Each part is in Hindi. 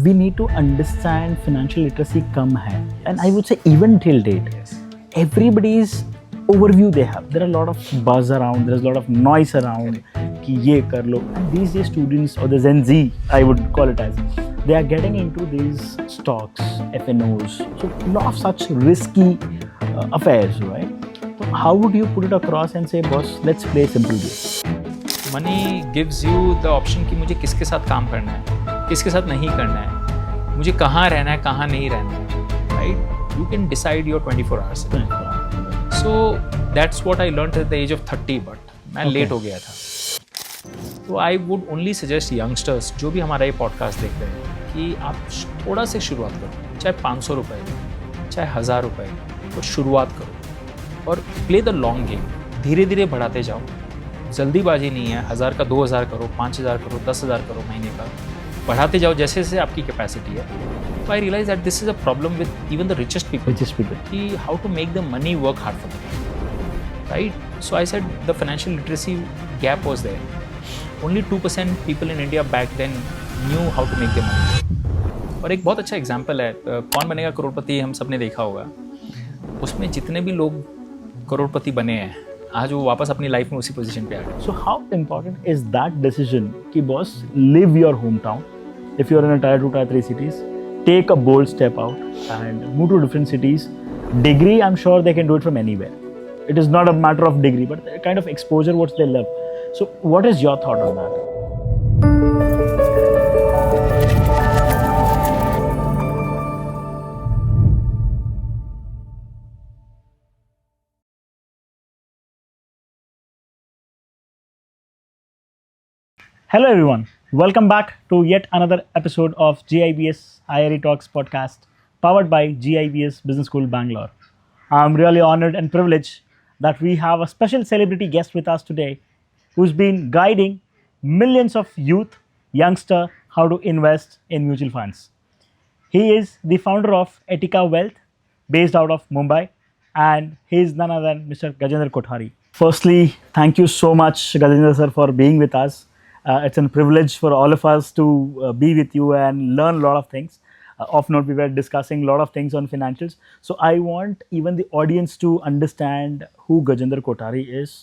we need to understand financial literacy कम है, and I would say even till date, everybody's overview they have. There are a lot of buzz around, there's a lot of noise around कि ये कर लो. And these days students or the Gen Z, I would call it as, they are getting into these stocks, FNOs, so a lot of such risky affairs, right? So how would you put it across and say, boss, let's play simple game? Money gives you the option कि मुझे किसके साथ काम करना है, किसके साथ नहीं करना है, मुझे कहाँ रहना है, कहाँ नहीं रहना है, right? You can decide your 24 hours. So that's what I learned at the age of 30, but मैं लेट हो गया था. तो I would only suggest youngsters जो भी हमारा ये पॉडकास्ट देख रहे हैं कि आप थोड़ा से शुरुआत करो, चाहे 500 रुपये, चाहे 1000 रुपये, तो शुरुआत करो और प्ले द लॉन्ग गेम. धीरे धीरे बढ़ाते जाओ, जल्दीबाजी नहीं है. 1000 का 2000 करो, 5000 करो, 10,000 करो, महीने का बढ़ाते जाओ जैसे जैसे आपकी कैपेसिटी है. तो I realise that this is a problem with even the richest people कि how to make the money work hard for them, right? So I said the financial literacy gap was there. Only 2% people in India back then knew how to make the money. और एक बहुत अच्छा एग्जाम्पल है, कौन बनेगा करोड़पति, हम सब ने देखा होगा. उसमें जितने भी लोग करोड़पति बने हैं आज वो वापस अपनी लाइफ में उसी पोजीशन पे आ गए. So how important is that decision कि boss leave your home town. If you are in tier 2 tier 3 cities, take a bold step out and move to different cities. Degree, I'm sure they can do it from anywhere. It is not a matter of degree, but the kind of exposure what they love. So what is your thought on that? Hello everyone, welcome back to yet another episode of GIBS IRE Talks podcast powered by GIBS Business School Bangalore. I'm really honored and privileged that we have a special celebrity guest with us today who's been guiding millions of youth, youngster how to invest in mutual funds. He is the founder of Etika Wealth based out of Mumbai, and he is none other than Mr. Gajendra Kothari. Firstly, thank you so much Gajendra sir for being with us. It's a privilege for all of us to be with you and learn a lot of things. Off note, we were discussing a lot of things on financials. So I want even the audience to understand who Gajendra Kothari is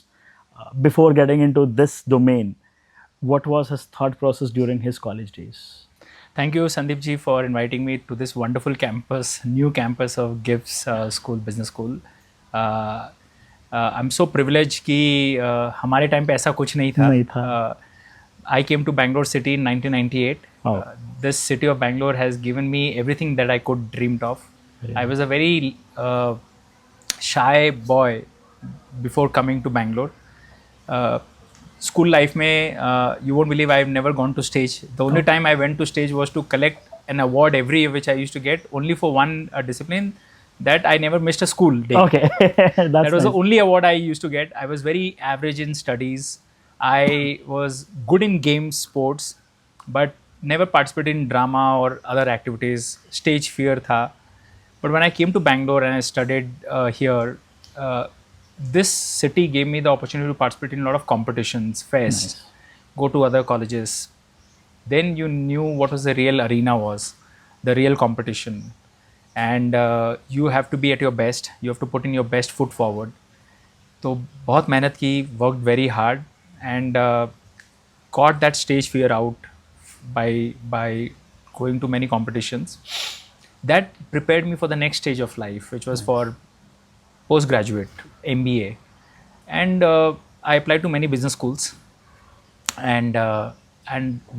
before getting into this domain. What was his thought process during his college days? Thank you, Sandeep ji, for inviting me to this wonderful campus, new campus of GIBS School, Business School. I'm so privileged कि हमारे टाइम पे ऐसा कुछ नहीं था. I came to Bangalore city in 1998. This city of Bangalore has given me everything that I could dreamed of. Yeah. I was a very shy boy before coming to Bangalore. School life में you won't believe I've never gone to stage. The only time I went to stage was to collect an award every year, which I used to get only for one discipline. That I never missed a school day. Okay, that was the only award I used to get. I was very average in studies. I was good in games, sports, but never participated in drama or other activities. Stage fear tha. But when I came to Bangalore and I studied here, this city gave me the opportunity to participate in a lot of competitions, fests, go to other colleges. Then you knew what was the real arena was, the real competition. And you have to be at your best. You have to put in your best foot forward. तो बहुत मेहनत की, worked very hard. And got that stage fear out by going to many competitions. That prepared me for the next stage of life, which was for postgraduate MBA. And I applied to many business schools. And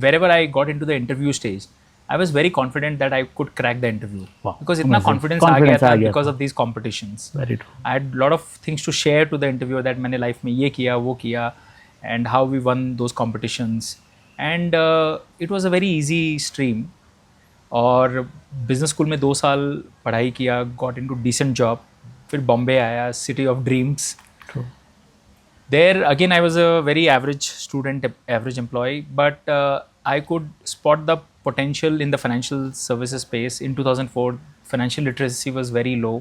wherever I got into the interview stage, I was very confident that I could crack the interview. Wow. Because itna confidence aa gaya tha because of these competitions. Very true. I had a lot of things to share to the interviewer that मैंने life में ये किया, वो किया. And how we won those competitions. And it was a very easy stream. और business school में 2 साल पढ़ाई किया, got into decent job. फिर बॉम्बे आया, city of dreams. True. There again I was a very average student, average employee, but I could spot the potential in the financial services space. In 2004, financial literacy was very low.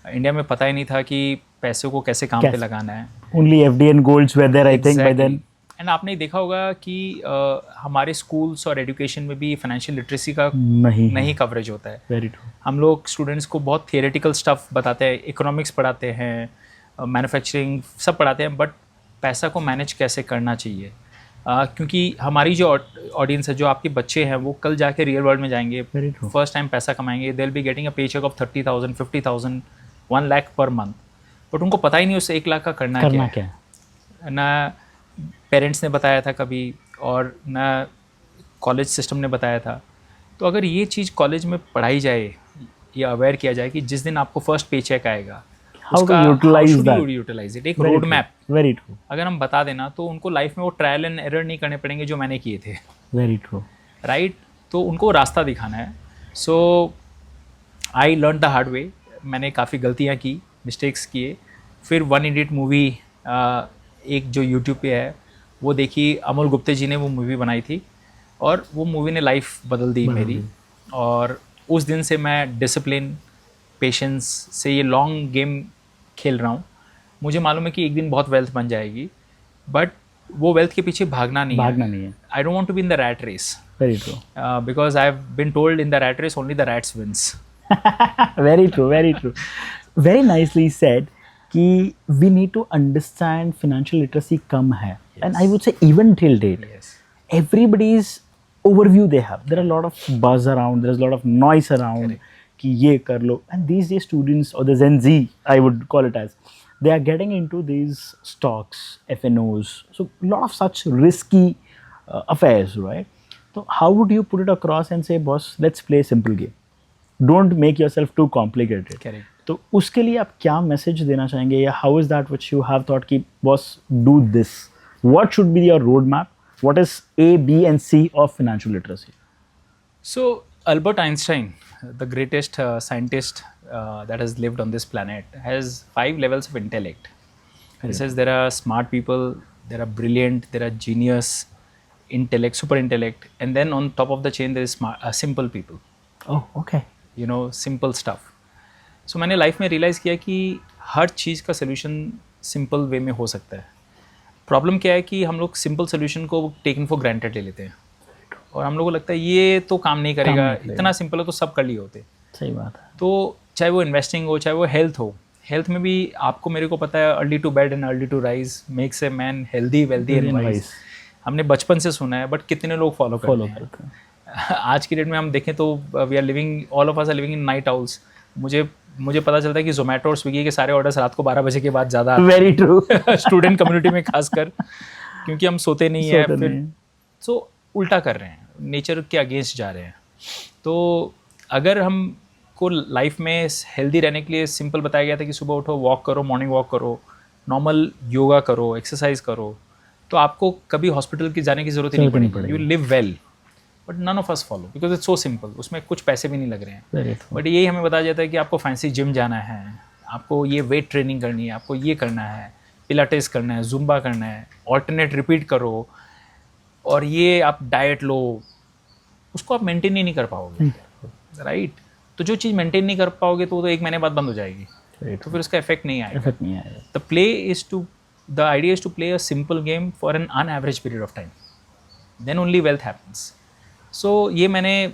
India में पता ही नहीं था कि पैसों को कैसे काम पे लगाना है. Only FD and golds were there, I think, by then. And आपने देखा होगा कि हमारे स्कूल्स और एजुकेशन में भी फाइनेंशियल लिटरेसी का नहीं कवरेज होता है. Very true. हम लोग स्टूडेंट्स को बहुत थियोरेटिकल स्टफ बताते हैं, इकोनॉमिक्स पढ़ाते हैं, मैन्युफैक्चरिंग सब पढ़ाते हैं, बट पैसा को मैनेज कैसे करना चाहिए. क्योंकि हमारी जो ऑडियंस है, जो आपके बच्चे हैं, वो कल जाके रियल वर्ल्ड में जाएंगे, फर्स्ट टाइम पैसा कमाएंगे, दे विल बी गेटिंग अ पे check of 30,000, 50,000, 1 lakh per month, but उनको पता ही नहीं उससे 1 लाख का करना क्या है. ना पेरेंट्स ने बताया था कभी, और ना कॉलेज सिस्टम ने बताया था. तो अगर ये चीज़ कॉलेज में पढ़ाई जाए या अवेयर किया जाए कि जिस दिन आपको फर्स्ट पे चेक आएगा, how to utilize it, एक रोड मैप वेरी ट्रू अगर हम बता देना, तो उनको लाइफ में वो ट्रायल एंड एरर नहीं करने पड़ेंगे जो मैंने किए थे. Very true. राइट. तो उनको रास्ता दिखाना है. So I learn the hard way. मैंने काफ़ी गलतियाँ की, मिस्टेक्स किए. फिर 1 इडियट मूवी एक जो यूट्यूब पे है वो देखी, अमोल गुप्ते जी ने वो मूवी बनाई थी, और वो मूवी ने लाइफ बदल दी मेरी. और उस दिन से मैं डिसिप्लिन, पेशेंस से ये लॉन्ग गेम खेल रहा हूँ. मुझे मालूम है कि एक दिन बहुत वेल्थ बन जाएगी, बट वो वेल्थ के पीछे भागना नहीं है. I don't want to be in the rat race. Very true. Because I have been told in the rat race only the rats wins. Very true. Very true. Very nicely said कि we need to understand financial literacy कम है. And I would say even till date, everybody's overview they have. There are a lot of buzz around, there's a lot of noise around कि ये कर लो. And these days students, or the Gen Z, I would call it as, they are getting into these stocks, FNOs. So a lot of such risky affairs, right? So how would you put it across and say, boss, let's play a simple game. Don't make yourself too complicated. Correct. तो उसके लिए आप क्या मैसेज देना चाहेंगे, या how is that which you have thought कि boss do this, what should be your road map, what is A, B and C of financial literacy? So Albert Einstein, the greatest scientist that has lived on this planet, has 5 levels of intellect. He says there are smart people, there are brilliant, there are genius, intellect, super intellect, and then on top of the chain there is simple people. Oh, okay. You know, simple stuff. सो मैंने लाइफ में रियलाइज़ किया कि हर चीज़ का सोल्यूशन सिंपल वे में हो सकता है. प्रॉब्लम क्या है कि हम लोग सिंपल सोल्यूशन को टेकन फॉर ग्रांटेड ले लेते हैं, और हम लोगों को लगता है ये तो काम नहीं करेगा, इतना सिंपल है तो सब कर लिए होते. सही बात है. तो चाहे वो इन्वेस्टिंग हो, चाहे वो हेल्थ हो, हेल्थ में भी आपको मेरे को पता है early to bed and early to rise makes a man healthy, wealthy and wise. हमने बचपन से सुना है, बट कितने लोग फॉलो करते हैं. आज की डेट में हम देखें तो we are living, all of us are living in night owls. मुझे पता चलता है कि जोमेटो और स्विगी के सारे ऑर्डर्स रात को 12 बजे के बाद ज़्यादा. Very true. स्टूडेंट कम्युनिटी में खासकर, क्योंकि हम सोते नहीं है, फिर सो उल्टा कर रहे हैं, नेचर के अगेंस्ट जा रहे हैं. तो अगर हम को लाइफ में हेल्दी रहने के लिए सिंपल बताया गया था कि सुबह उठो, वॉक करो, मॉर्निंग वॉक करो, नॉर्मल योगा करो, एक्सरसाइज करो, तो आपको कभी हॉस्पिटल की जाने की जरूरत ही नहीं पड़ेगी. You live well. But none of us follow because it's so simple. उसमें कुछ पैसे भी नहीं लग रहे हैं. बट यही हमें बताया जाता है कि आपको फैंसी जिम जाना है, आपको ये वेट ट्रेनिंग करनी है, आपको ये करना है, पिलाटेस करना है, जुम्बा करना है, ऑल्टरनेट रिपीट करो, और ये आप डाइट लो. उसको आप मेंटेन ही नहीं कर पाओगे. राइट. तो जो चीज़ मेंटेन नहीं कर पाओगे तो वो तो 1 महीने बाद बंद हो जाएगी. तो फिर उसका इफेक्ट नहीं आएगा. The play is to, the idea is to play a simple game for an unaverage period of time, then only wealth happens. So ये मैंने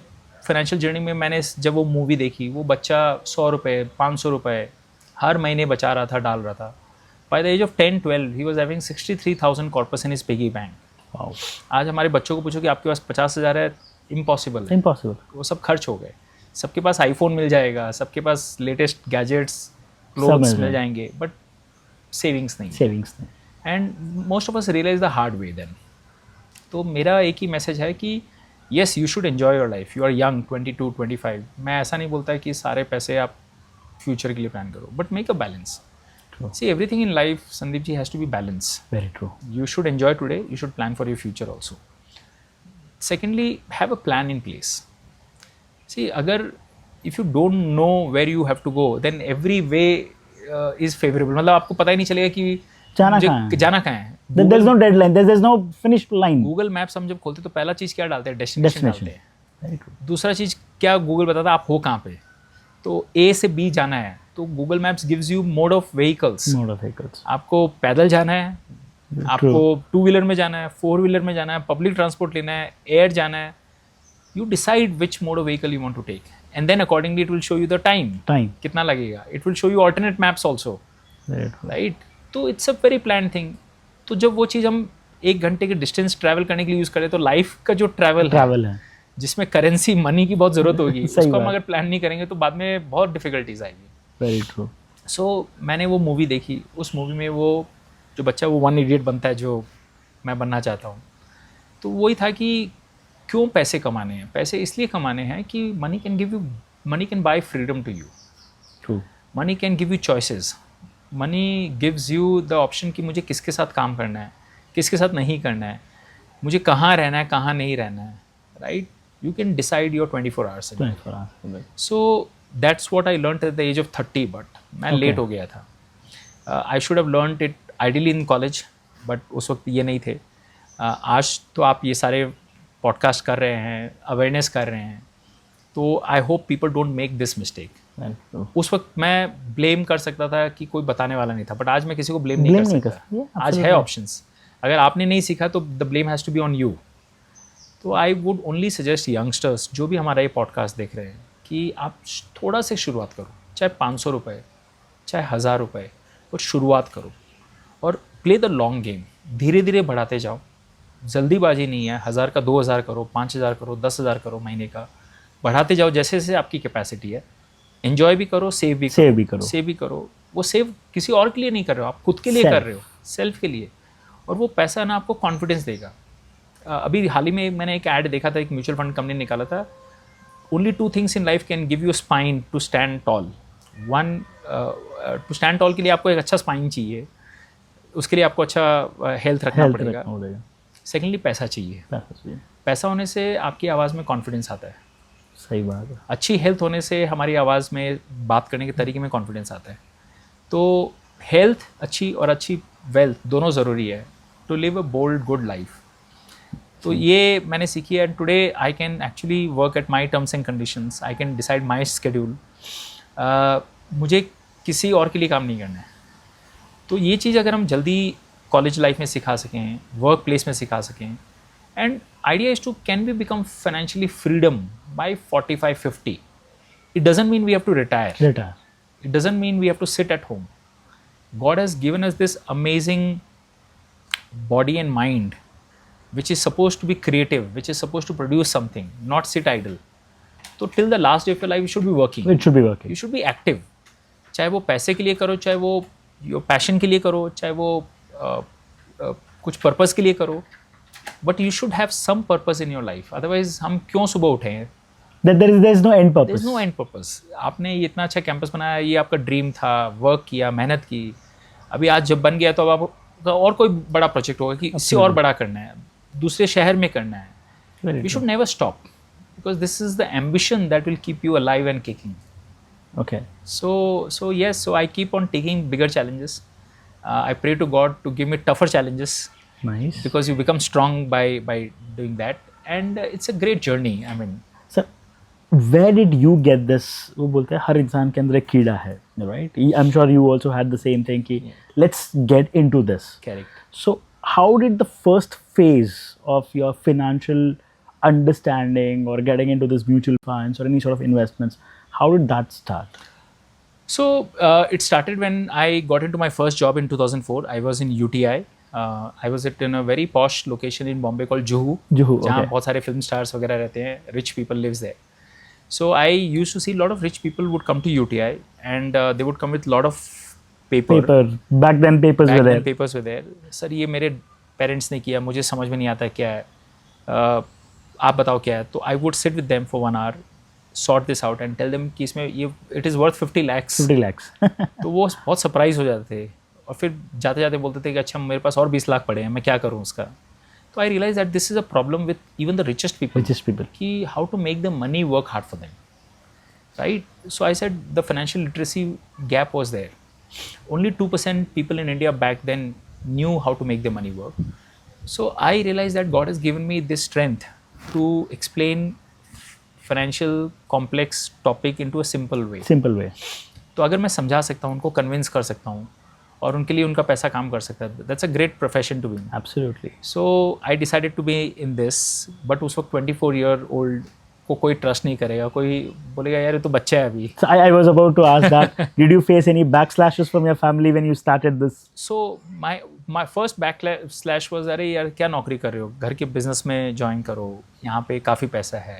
फाइनेंशियल जर्नी में, मैंने जब वो मूवी देखी, वो बच्चा 100 रुपये, 500 रुपये हर महीने बचा रहा था, डाल रहा था. By the age of 10-12 he was having 63,000 corpus in his piggy bank. आज हमारे बच्चों को पूछो कि आपके पास 50,000 है, इम्पॉसिबल है. इम्पॉसिबल. वो सब खर्च हो गए. सबके पास आईफोन मिल जाएगा, सबके पास लेटेस्ट गैजेट्स, क्लोथ्स मिल जाएंगे, बट सेविंग्स नहीं. And most of us realise the hard way then. तो मेरा एक ही मैसेज है कि yes, you should enjoy your life. You are young, 22-25. मैं ऐसा नहीं बोलता कि सारे पैसे आप फ्यूचर के लिए प्लान करो, but make a balance. See, everything in life, Sandeep ji, has to be balanced. Very true. You should enjoy today, you should plan for your future also. Secondly, have a plan in place. See, if you don't know where you have to go, then every way is favorable. मतलब आपको पता ही नहीं चलेगा कि जाना कहाँ है. There is no deadline, there is no finish line. Google Maps हम जब खोलते तो पहला चीज़ क्या डालते हैं? Destination डालते हैं. Very true. दूसरा चीज़ क्या Google बताता है आप हो कहाँ पे. तो A से B जाना है तो Google Maps gives you mode of vehicles. Mode of vehicles. आपको पैदल जाना है, आपको टू व्हीलर में जाना है, फोर व्हीलर में जाना है, पब्लिक ट्रांसपोर्ट लेना है, एयर जाना है, you decide which mode of vehicle you want to take, and then accordingly it will show you the time कितना लगेगा. It will show you alternate maps also, right? तो it's a very planned thing. तो जब वो चीज़ हम 1 घंटे के डिस्टेंस ट्रैवल करने के लिए यूज़ करें, तो लाइफ का जो ट्रैवल है जिसमें करेंसी मनी की बहुत ज़रूरत होगी उसको हम अगर प्लान नहीं करेंगे तो बाद में बहुत डिफिकल्टीज आएगी. Very true. सो मैंने वो मूवी देखी. उस मूवी में वो जो बच्चा वो 1 इडियट बनता है जो मैं बनना चाहता हूँ. तो वही था कि क्यों पैसे कमाने हैं. पैसे इसलिए कमाने हैं कि money can buy freedom to you. True. Money can give you choices. Money gives you the option कि मुझे किसके साथ काम करना है, किसके साथ नहीं करना है, मुझे कहाँ रहना है, कहाँ नहीं रहना है, right? You can decide your 24 hours. So that's what I learned at the age of 30, but मैं लेट हो गया था. I should have learned it ideally in college, but उस वक्त ये नहीं थे. आज तो आप ये सारे पॉडकास्ट कर रहे हैं, अवेयरनेस कर रहे हैं, तो I hope people don't make this mistake. उस वक्त मैं ब्लेम कर सकता था कि कोई बताने वाला नहीं था, बट आज मैं किसी को ब्लेम नहीं कर सकता. आज है ऑप्शंस. अगर आपने नहीं सीखा तो the blame has to be on you. तो I would only suggest youngsters जो भी हमारा ये पॉडकास्ट देख रहे हैं कि आप थोड़ा से शुरुआत करो, चाहे 500 रुपये, चाहे 1000 रुपये, और शुरुआत करो और प्ले द लॉन्ग गेम. धीरे धीरे बढ़ाते जाओ. जल्दीबाजी नहीं है. 1000 का 2000 करो, 5000 करो, 10,000 करो, महीने का बढ़ाते जाओ जैसे जैसे आपकी कैपेसिटी है. एंजॉय भी करो, सेव भी करो. वो सेव किसी और के लिए नहीं कर रहे हो, आप खुद के लिए कर रहे हो, सेल्फ के लिए. और वो पैसा ना आपको कॉन्फिडेंस देगा. अभी हाल ही में मैंने एक ऐड देखा था, एक म्यूचुअल फंड कंपनी निकाला था. Only 2 things in life can give you spine to stand tall. One, to stand tall के लिए आपको एक अच्छा स्पाइन चाहिए, उसके लिए आपको अच्छा हेल्थ रखना पड़ेगा. सेकेंडली पैसा चाहिए. पैसा होने से आपकी आवाज़ में कॉन्फिडेंस आता है. सही बात है. अच्छी हेल्थ होने से हमारी आवाज़ में, बात करने के तरीके में कॉन्फिडेंस आता है. तो हेल्थ अच्छी और अच्छी वेल्थ दोनों ज़रूरी है to live a bold good life. तो ये मैंने सीखी है. Today I can actually work at my terms and conditions. I can decide my schedule. मुझे किसी और के लिए काम नहीं करना है. तो ये चीज़ अगर हम जल्दी कॉलेज लाइफ में सिखा सकें, वर्क प्लेस में सिखा सकें, and idea is to can we become financially freedom by 45-50. It doesn't mean we have to retire. It doesn't mean we have to sit at home. God has given us this amazing body and mind, which is supposed to be creative, which is supposed to produce something, not sit idle. So till the last day of your life, you should be working. It should be working. You should be active. चाहे वो पैसे के लिए करो, चाहे वो your passion के लिए करो, चाहे वो कुछ पर्पस के लिए करो, but you should have some purpose in your life. Otherwise, हम क्यों सुबह उठें? There is no end purpose. There is no end purpose. आपने ये इतना अच्छा कैंपस बनाया, ये आपका ड्रीम था, वर्क किया, मेहनत की. अभी आज जब बन गया तो अब आपका और कोई बड़ा प्रोजेक्ट होगा कि इससे और बड़ा करना है, दूसरे शहर में करना है. We should never stop because this is the ambition that will keep you alive and kicking. Okay. So yes, so I keep on taking bigger challenges. I pray to God to give me tougher challenges. Nice. Because you become strong by doing that, and it's a great journey. I mean. Sir, where did you get this? वो बोलते हैं हर इंसान के अंदर एक कीड़ा है, right? I'm sure you also had the same thing कि let's get into this. Correct. So how did the first phase of your financial understanding or getting into this mutual funds or any sort of investments, how did that start? So it started when I got into my first job in 2004. I was in UTI. I was in a very posh location in Bombay called Juhu. जहाँ बहुत सारे film stars वगैरह रहते हैं. Rich people lives there. So I used to see a lot of rich people would come to UTI and they would come with a lot of paper. Back then papers were there. Papers were there. Sir ये मेरे parents ने किया, मुझे समझ में नहीं आता क्या है. आप बताओ क्या है. तो I would sit with them for 1 hour, sort this out and tell them कि इसमें ये it is worth 50 lakhs. 50 lakhs. तो वो बहुत सरप्राइज हो जाते थे और फिर जाते जाते बोलते थे कि अच्छा मेरे पास और 20 लाख पड़े हैं, मैं क्या करूँ उसका. तो I realise that this is a problem with even the richest people कि how to make the money work hard for them, right. So I said the financial literacy gap was there. Only 2% people in India back then knew how to make the money work. So I realise that God has given me this strength to explain financial complex topic into a simple way. Simple way. तो अगर मैं समझा सकता हूँ, उनको कन्विंस कर सकता हूँ और उनके लिए उनका पैसा काम कर सकता है. That's a great profession to be in. Absolutely. So I decided to be in this, but उस वक्त 24-year-old को कोई ट्रस्ट नहीं करेगा, कोई बोलेगा यार ये तो बच्चा है अभी. So I was about to ask that. Did you face any backslashes from your family when you started this? So my first backlash was अरे यार क्या नौकरी कर रहे हो, घर के बिजनेस में ज्वाइन करो, यहाँ पे काफ़ी पैसा है.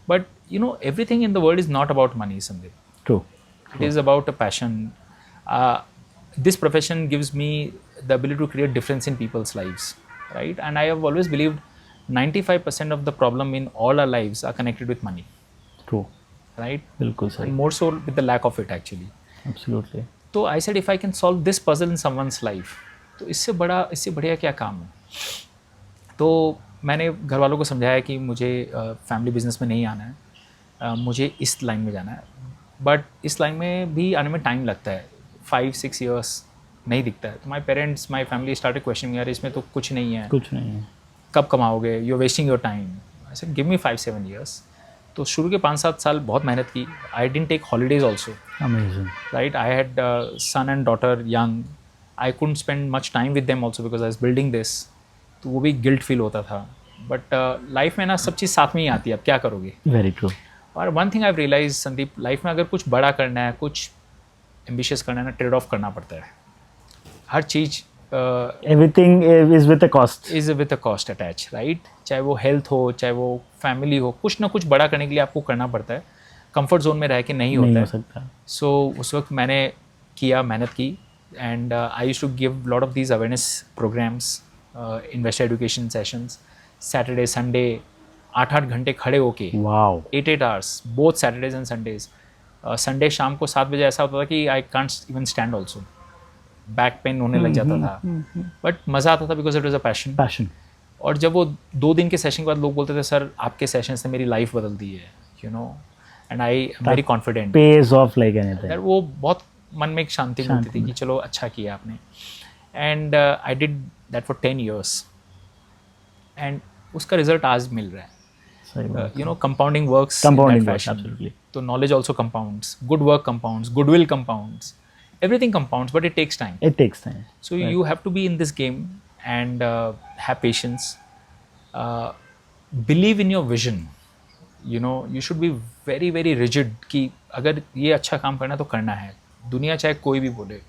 But you know everything in the world is not about money, Sandeep. True. It is about a passion. This profession gives me the ability to create difference in people's lives, right? And I have always believed 95% of the problem in all our lives are connected with money, True. right? बिल्कुल सही. And more so with the lack of it actually. Absolutely. So I said if I can solve this puzzle in someone's life, तो इससे बढ़िया क्या काम है. तो मैंने घर वालों को समझाया कि मुझे फैमिली बिजनेस में नहीं आना है, मुझे इस लाइन में जाना है. बट इस लाइन में भी आने में टाइम लगता है, 5-6 years नहीं दिखता है. तो my parents, my family started questioning, यार इसमें तो कुछ नहीं है, कुछ नहीं है. कब कमाओगे, you are wasting your time. I said give me 5-7 years. तो शुरू के 5-7 साल बहुत मेहनत की. I didn't take holidays also, Amazing. Right. I had son and daughter young. I couldn't spend much time with them also because I was building this. तो वो भी गिल्ट फील होता था. बट लाइफ में ना सब चीज़ साथ में ही आती है, अब क्या करोगे. Very true. और one thing I realise Sandeep, life में अगर कुछ बड़ा करना है, कुछ एम्बिशियस करना है ना, ट्रेड ऑफ करना पड़ता है. हर चीज़ Everything is with a cost. Is with a cost attach, right. चाहे वो हेल्थ हो, चाहे वो फैमिली हो, कुछ ना कुछ बड़ा करने के लिए आपको करना पड़ता है. कंफर्ट जोन में रह के नहीं होता नहीं है. हो सकता. सो उस वक्त मैंने किया, मेहनत की. And I used to give lot of these awareness programmes, investor education sessions, Saturday Sunday 8-8 घंटे खड़े होके, Wow. 8 hours, both Saturdays and Sundays. Sunday शाम को 7 बजे ऐसा होता था कि I can't even stand also, back pain होने लग जाता था. बट मज़ा आता था because it was a passion. Passion. और जब वो 2 दिन के सेशन के बाद लोग बोलते थे सर आपके सेशन से मेरी लाइफ बदल दी है, you no, and I am very confident. Pays off like anything. यार वो बहुत मन में एक शांति मिलती थी कि चलो अच्छा किया आपने. And I did that for 10 years. And उसका रिजल्ट आज मिल रहा है. सही बात. You know, compounding works Compounding in that works, fashion. absolutely. So knowledge also compounds, good work compounds, goodwill compounds, everything compounds, but it takes time. It takes time. So you have to be in this game and have patience. Believe in your vision. You know, you should be very very rigid कि अगर ये अच्छा काम करना है तो करना है. दुनिया चाहे कोई भी बोले,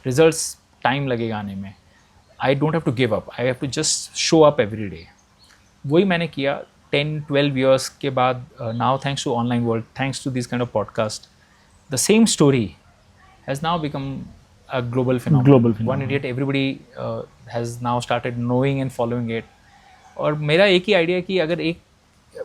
results time लगेगा आने में. I don't have to give up. I have to just show up every day. वही मैंने किया. 10-12 years के बाद, now thanks to online world, thanks to these kind of podcast, the same story has now become a global phenomenon. Global phenomenon. One Idiot, everybody has now started knowing and following it. और मेरा एक ही आइडिया कि अगर एक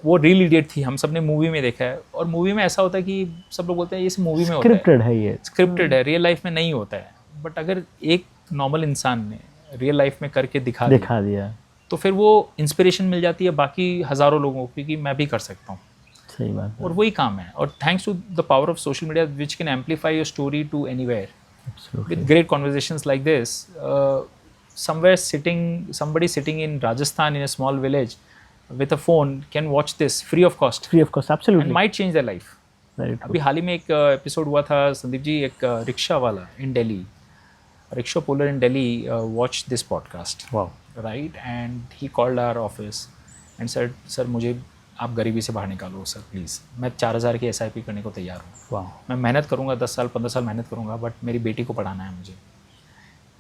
वो रियल इडियट थी, हम सब ने मूवी में देखा है, और मूवी में ऐसा होता है कि सब लोग बोलते हैं ये मूवी में होता है, Scripted है ये. स्क्रिप्टेड है, रियल लाइफ में नहीं होता है. बट अगर एक नॉर्मल इंसान ने रियल लाइफ में करके दिखा दिया. तो फिर वो इंस्पिरेशन मिल जाती है बाकी हज़ारों लोगों को कि मैं भी कर सकता हूँ. सही बात. और वही काम है. और thanks to the power of social media which can amplify your story to anywhere Absolutely. with great conversations like this. Somebody sitting in Rajasthan in a small village with a phone can watch this free of cost Free of cost. Absolutely. and might change their life. Very true. अभी हाल ही में एक एपिसोड हुआ था संदीप जी, एक रिक्शा वाला in Delhi, rickshaw puller in Delhi watch this podcast, Wow. Right. And he called our office and said sir मुझे आप गरीबी से बाहर निकालो सर प्लीज़. मैं 4,000 की SIP करने को तैयार हूँ. Wow. मैं मेहनत करूँगा, 10 साल 15 साल मेहनत करूँगा, बट मेरी बेटी को पढ़ाना है मुझे.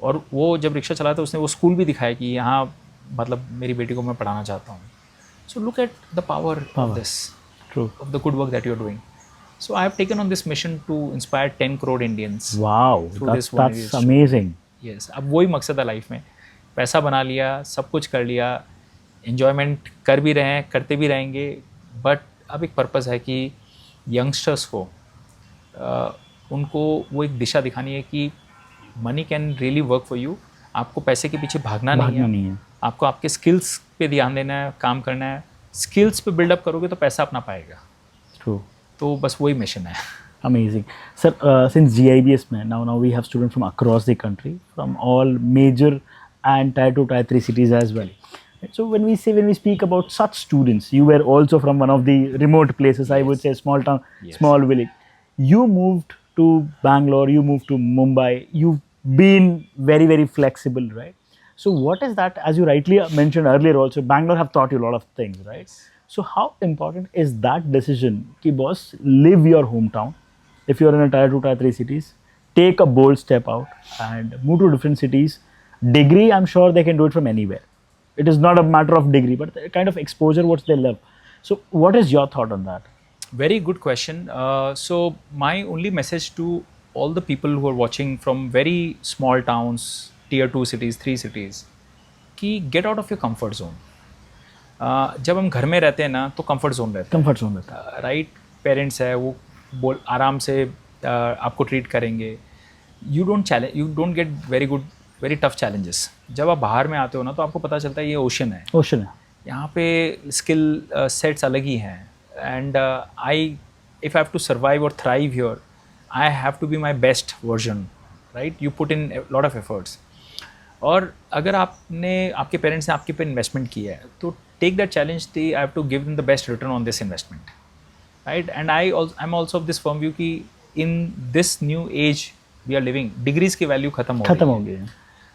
और वो जब रिक्शा चलाया था उसने वो स्कूल भी दिखाया कि यहाँ मतलब मेरी बेटी को मैं पढ़ाना चाहता हूँ. So look at the power of this, True. of the good work that you're doing. So I have taken on this mission to inspire 10 crore Indians. Wow. Through this one That's idiot story. amazing. Yes. अब वही मकसद है लाइफ में. पैसा बना लिया, सब कुछ कर लिया, एन्जॉयमेंट कर भी रहे हैं, करते भी रहेंगे, बट अब एक पर्पज़ है कि यंगस्टर्स को उनको वो एक दिशा दिखानी है कि money can really work for you. आपको पैसे के पीछे भागना नहीं है. आपको आपके स्किल्स पे ध्यान देना है, काम करना है. स्किल्स पे बिल्डअप करोगे तो पैसा अपना पाएगा. True. तो बस वही मिशन है. Amazing. Sir, since GIBS mein, now we have students from across the country, from all major and tier 2, tier 3 cities as well. So when we speak about such students, you were also from one of the remote places, I would say small town, Yes. small village. You moved to Bangalore, you moved to Mumbai, you been very, very flexible, right? So what is that, as you rightly mentioned earlier also, Bangalore have taught you a lot of things, right? So how important is that decision ki boss, leave your hometown if you're in a tier 2, tier 3 cities, take a bold step out and move to different cities. Degree, I'm sure they can do it from anywhere. It is not a matter of degree, but the kind of exposure what they love. So what is your thought on that? Very good question. So my only message to all the people who are watching from very small towns, tier 2 cities, 3 cities, कि get out of your comfort zone. जब हम घर में रहते हैं ना तो comfort zone रहता है. Comfort zone रहता है. Right? Parents है वो बोल आराम से आपको treat करेंगे. You don't get very tough challenges. जब आप बाहर में आते हो ना तो आपको पता चलता है ये ocean है. Ocean है. यहाँ पे skill sets अलग ही हैं. And if I have to survive or thrive here, I have to be my best version, right? You put in a lot of efforts. और अगर आपके पेरेंट्स ने आपके पे इन्वेस्टमेंट किया है तो take that challenge I have to give them the best return on this investment, right? And I am also of this firm view कि in this new age we are living, degrees की वैल्यू खत्म हो गई है,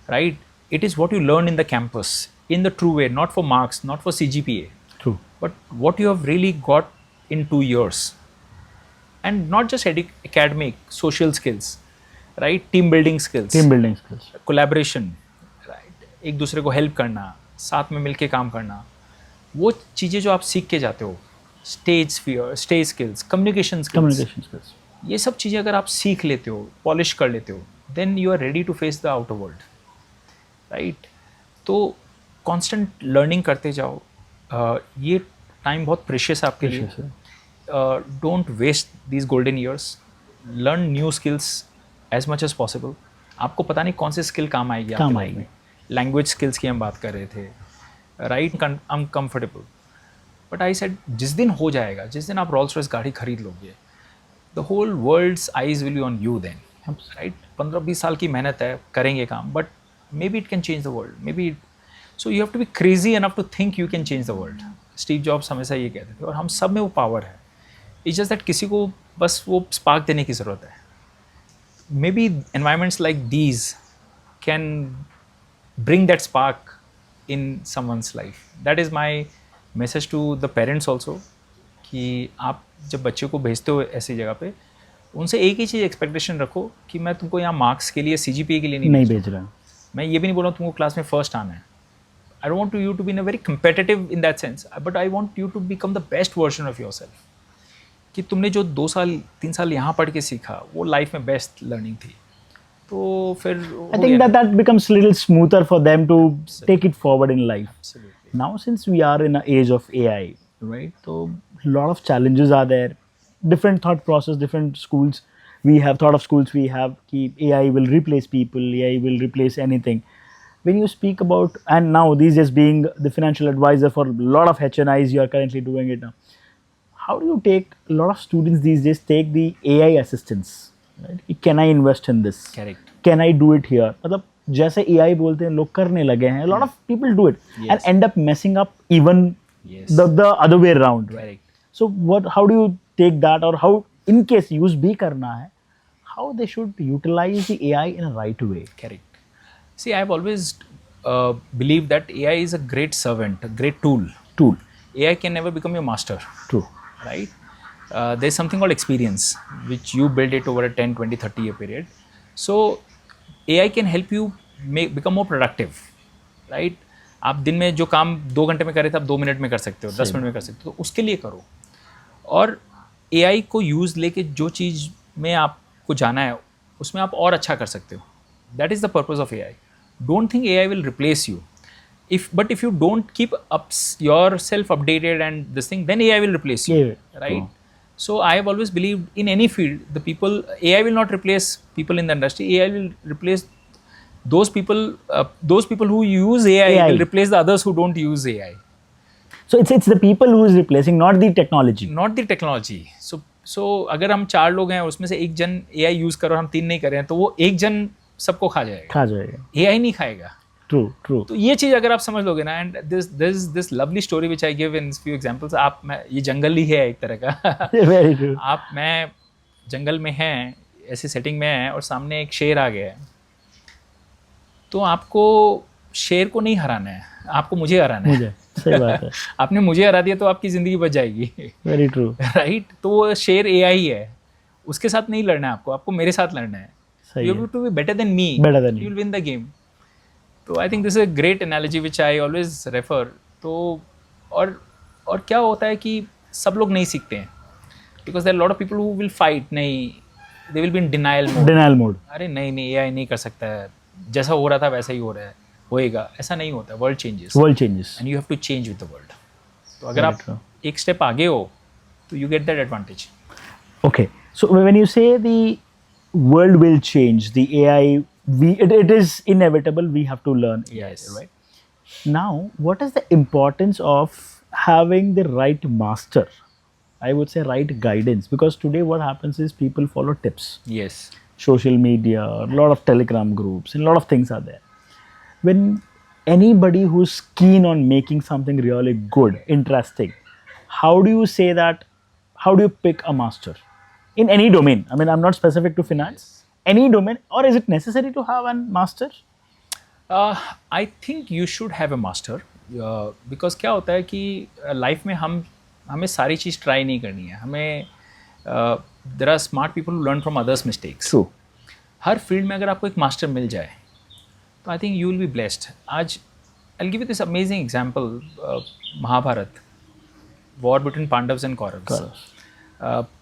right? It is what you learn in the campus in the true way, not for marks, not for CGPA, true, but what you have really got in 2 years. And not just academic, social skills, right? Team building skills, collaboration, right? एक दूसरे को हेल्प करना, साथ में मिलके काम करना, वो चीज़ें जो आप सीख के जाते हो, स्टेज स्किल्स, कम्युनिकेशन स्किल्स, ये सब चीज़ें अगर आप सीख लेते हो, पॉलिश कर लेते हो, then you are ready to face the outer world, right? तो constant learning करते जाओ. ये टाइम बहुत प्रेशियस है आपके लिए. Don't waste these golden years. Learn new skills as much as possible. आपको पता नहीं कौन सी स्किल काम आएगी आपकी लाइफ में. लैंग्वेज स्किल्स की हम बात कर रहे थे, right? Uncomfortable, but I said जिस दिन हो जाएगा, जिस दिन आप रोल्स रॉयस गाड़ी खरीद लोगे, the whole world's eyes will be on you then, right? 15-20 साल की मेहनत है, करेंगे काम, but maybe it can change the world. Maybe so you have to be crazy enough to think you can change the world. Steve Jobs हमेशा ये कहते थे, और हम सब में वो पावर है. इट्स जस्ट दैट किसी को बस वो स्पार्क देने की ज़रूरत है. Maybe environments like these can bring that spark in someone's life. That is my message to the parents also, कि आप जब बच्चे को भेजते हो ऐसी जगह पे, उनसे एक ही चीज़ एक्सपेक्टेशन रखो कि मैं तुमको यहाँ मार्क्स के लिए, CGPA के लिए नहीं भेज रहा. मैं ये भी नहीं बोल रहा हूँ तुमको क्लास में फर्स्ट आना है. I don't want you to be in a very competitive in that sense, but I want you to become the best version of yourself. कि तुमने जो 2 साल 3 साल यहाँ पढ़ के सीखा, वो लाइफ में बेस्ट लर्निंग थी. तो फिर I think that becomes a little smoother for them to take it forward in life. Absolutely. Now, since we are in an age of AI, right? So a lot of challenges are there. Different thought process, different schools. We have thought of schools. We have कि AI will replace people. AI will replace anything. When you speak about, and now these days being the financial advisor for a lot of HNIs, you are currently doing it now. How do you take, a lot of students these days take the AI assistance, right? Can I invest in this? Correct. Can I do it here? मतलब जैसे AI बोलते हैं लोग करने लगे हैं. A lot of people do it and end up messing up even the other way around. Right? Correct. So how do you take that, or how in case use भी करना है, how they should utilize the AI in a right way? Correct. See, I've always believed that AI is a great servant, a great tool. AI can never become your master. True. Right? There's something called experience, which you build it over a 10, 20, 30 year period. So, AI can help you become more productive. Right? आप दिन में जो काम 2 घंटे में कर रहे थे, आप 2 मिनट में कर सकते हो, 10 मिनट में कर सकते हो. तो उसके लिए करो. और AI को यूज़ लेके जो चीज़ में आपको जाना है, उसमें आप और अच्छा कर सकते हो. That is the purpose of AI. Don't think AI will replace you. But if you don't keep yourself updated and this thing, then AI will replace you, right? So I have always believed in any field, AI will not replace people in the industry. AI will replace those people who use AI will replace the others who don't use AI. So it's the people who is replacing, not the technology. Not the technology. So अगर हम 4 लोग हैं, उसमें से एक जन AI यूज करो, हम 3 नहीं कर रहे हैं, तो वो एक जन सबको खा जाएगा. AI नहीं खाएगा. True. तो ये चीज़ अगर आप समझ लोगे ना, and this lovely story which I give in few examples. ये जंगल ही है एक तरह का. Very true. मैं जंगल में हैं, ऐसी सेटिंग में है, और सामने एक शेर आ गया है. तो आपको शेर को नहीं हराना है, आपको मुझे हराना है। मुझे सही बात है। आपने मुझे हरा दिया तो आपकी ज़िंदगी बच जाएगी। Very true. राइट, तो वो शेर AI है, उसके साथ नहीं लड़ना है आपको, आपको मेरे साथ लड़ना है। सही यू है। Have to be better than me, Better than you you. Will win the game. तो I think this is a great analogy which I always refer. तो और क्या होता है कि सब लोग नहीं सीखते हैं, because there lot of people who will fight, नहीं, they will be in denial mode. Denial mode. अरे नहीं AI नहीं कर सकता है, जैसा हो रहा था वैसा ही हो रहा है, होएगा, ऐसा नहीं होता। World changes World changes. And you have to change with the world. तो अगर Very आप true. एक स्टेप आगे हो तो you get that advantage. Okay, so when you say the world will change, the AI, it is inevitable. We have to learn AI, Yes. right? Now, what is the importance of having the right master? I would say right guidance, because today what happens is people follow tips, Yes. social media, a lot of Telegram groups, and a lot of things are there. When anybody who's keen on making something really good, interesting, how do you say that? How do you pick a master in any domain? I mean, I'm not specific to finance. Any domain, or is it necessary to have a master? I think you should have a master, because क्या होता है कि लाइफ में हमें सारी चीज़ ट्राई नहीं करनी है। हमें there are smart people who learn from others mistakes. True. हर फील्ड में अगर आपको एक मास्टर मिल जाए तो I think you will be blessed. आज I give you this amazing example, Mahabharata, war between Pandavs and Kauravs.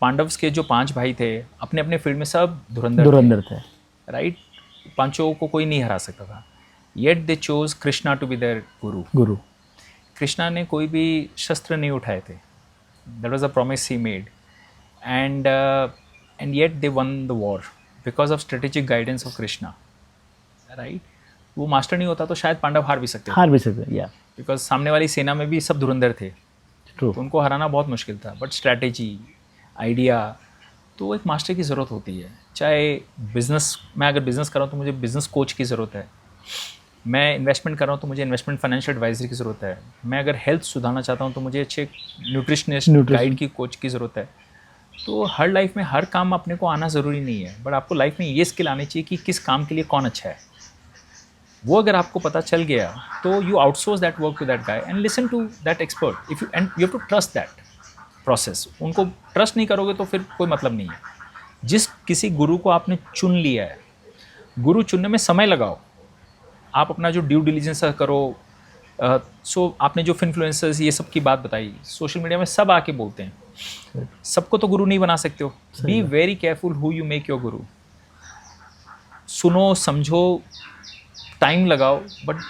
Pandavs के जो 5 भाई थे, अपने अपने फील्ड में सब धुरंधर थे. राइट, पांचों को कोई नहीं हरा सकता था, yet they chose Krishna to be their guru. Krishna ने कोई भी शस्त्र नहीं उठाए थे, that was a promise he made, and yet they won the war because of strategic guidance of Krishna. Right, वो मास्टर नहीं होता तो शायद पांडव हार भी सकते या बिकॉज सामने वाली सेना में भी सब धुरंधर थे, ट्रू. तो उनको हराना बहुत मुश्किल था। बट स्ट्रैटेजी, आइडिया, तो एक मास्टर की ज़रूरत होती है। चाहे बिज़नेस, मैं अगर बिज़नेस कर रहा हूँ तो मुझे बिज़नेस कोच की ज़रूरत है, मैं इन्वेस्टमेंट कर रहा हूँ तो मुझे इन्वेस्टमेंट फाइनेंशियल एडवाइजरी की ज़रूरत है, मैं अगर हेल्थ सुधारना चाहता हूँ तो मुझे अच्छे न्यूट्रिशनिस्ट गाइड की कोच की ज़रूरत है। तो हर लाइफ में हर काम अपने को आना ज़रूरी नहीं है, बट आपको लाइफ में ये स्किल आनी चाहिए कि किस काम के लिए कौन अच्छा है। वो अगर आपको पता चल गया तो you outsource that work to that guy and listen to that expert if you, and you have to trust that process. उनको ट्रस्ट नहीं करोगे तो फिर कोई मतलब नहीं है। जिस किसी गुरु को आपने चुन लिया है, गुरु चुनने में समय लगाओ, आप अपना जो ड्यू डिलीजेंस करो। सो आपने जो इन्फ्लुएंसर्स ये सब की बात बताई, सोशल मीडिया में सब आके बोलते हैं, सबको तो गुरु नहीं बना सकते हो। Be very careful who you make your गुरु। सुनो, समझो, टाइम लगाओ, बट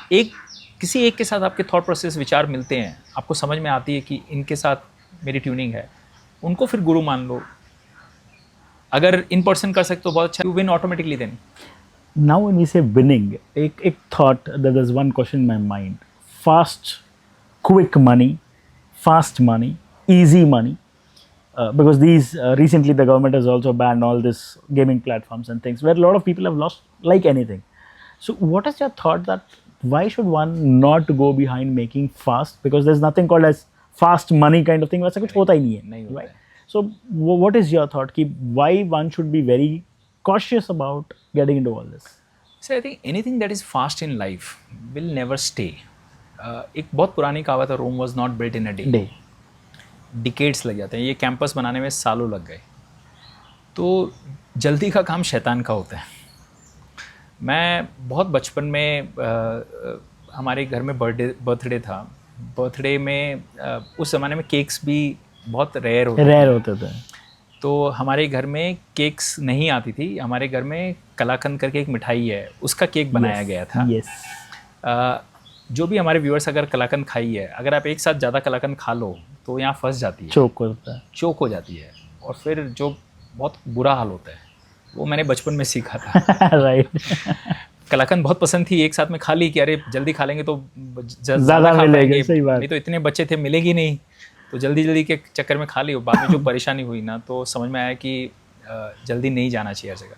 किसी एक के साथ आपके थॉट प्रोसेस, विचार मिलते हैं, आपको समझ में आती है कि इनके साथ मेरी ट्यूनिंग है, उनको फिर गुरु मान लो। अगर इन पर्सन कर सकते हो बहुत अच्छा, you win automatically then. Now when we say winning, एक thought, there's one question in my mind. Fast, quick money, fast money, easy money. Because these recently the government has also banned all this gaming platforms and things where a lot of people have lost like anything. So what is your thought that why should one not go behind making fast? Because there's nothing called as fast money kind of thing. वैसा कुछ होता ही नहीं है, नहीं होता right? So what is your thought कि why one should be very cautious about getting into all this? So I think anything that is fast in life will never stay. एक बहुत पुरानी कहावत है, Rome was not built in a day. Decades लग जाते हैं, ये कैंपस बनाने में सालों लग गए। तो जल्दी का काम शैतान का होता है। मैं बहुत बचपन में हमारे घर में बर्थडे था। बर्थडे में उस ज़माने में केक्स भी बहुत रेयर होते थे। तो हमारे घर में केक्स नहीं आती थी, हमारे घर में कलाकंद करके एक मिठाई है, उसका केक बनाया गया था। जो भी हमारे व्यूअर्स अगर कलाकंद खाई है, अगर आप एक साथ ज़्यादा कलाकंद खा लो तो यहाँ फंस जाती है, चोक हो जाती है, और फिर जो बहुत बुरा हाल होता है वो मैंने बचपन में सीखा था। राइट। कलाकंद बहुत पसंद थी, एक साथ में खा ली कि अरे जल्दी खा लेंगे तो ज़्यादा खा पाएंगे, सही बात। नहीं तो इतने बच्चे थे, मिलेगी नहीं, तो जल्दी के चक्कर में खा ली। बाद में जो परेशानी हुई ना, तो समझ में आया कि जल्दी नहीं जाना चाहिए हर जगह।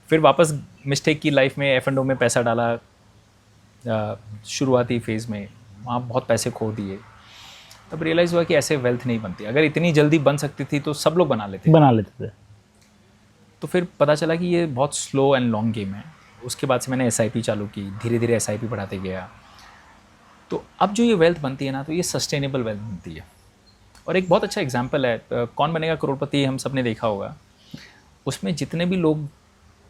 फिर वापस मिस्टेक की लाइफ में F&O में पैसा डाला, शुरुआती फेज़ में वहाँ बहुत पैसे खो दिए। तब रियलाइज़ हुआ कि ऐसे वेल्थ नहीं बनती। अगर इतनी जल्दी बन सकती थी तो सब लोग बना लेते थे। तो फिर पता चला कि ये बहुत स्लो एंड लॉन्ग गेम है। उसके बाद से मैंने SIP चालू की, धीरे धीरे SIP बढ़ाते गया। तो अब जो ये वेल्थ बनती है ना, तो ये सस्टेनेबल वेल्थ बनती है। और एक बहुत अच्छा एग्जांपल है, कौन बनेगा करोड़पति, हम सब ने देखा होगा। उसमें जितने भी लोग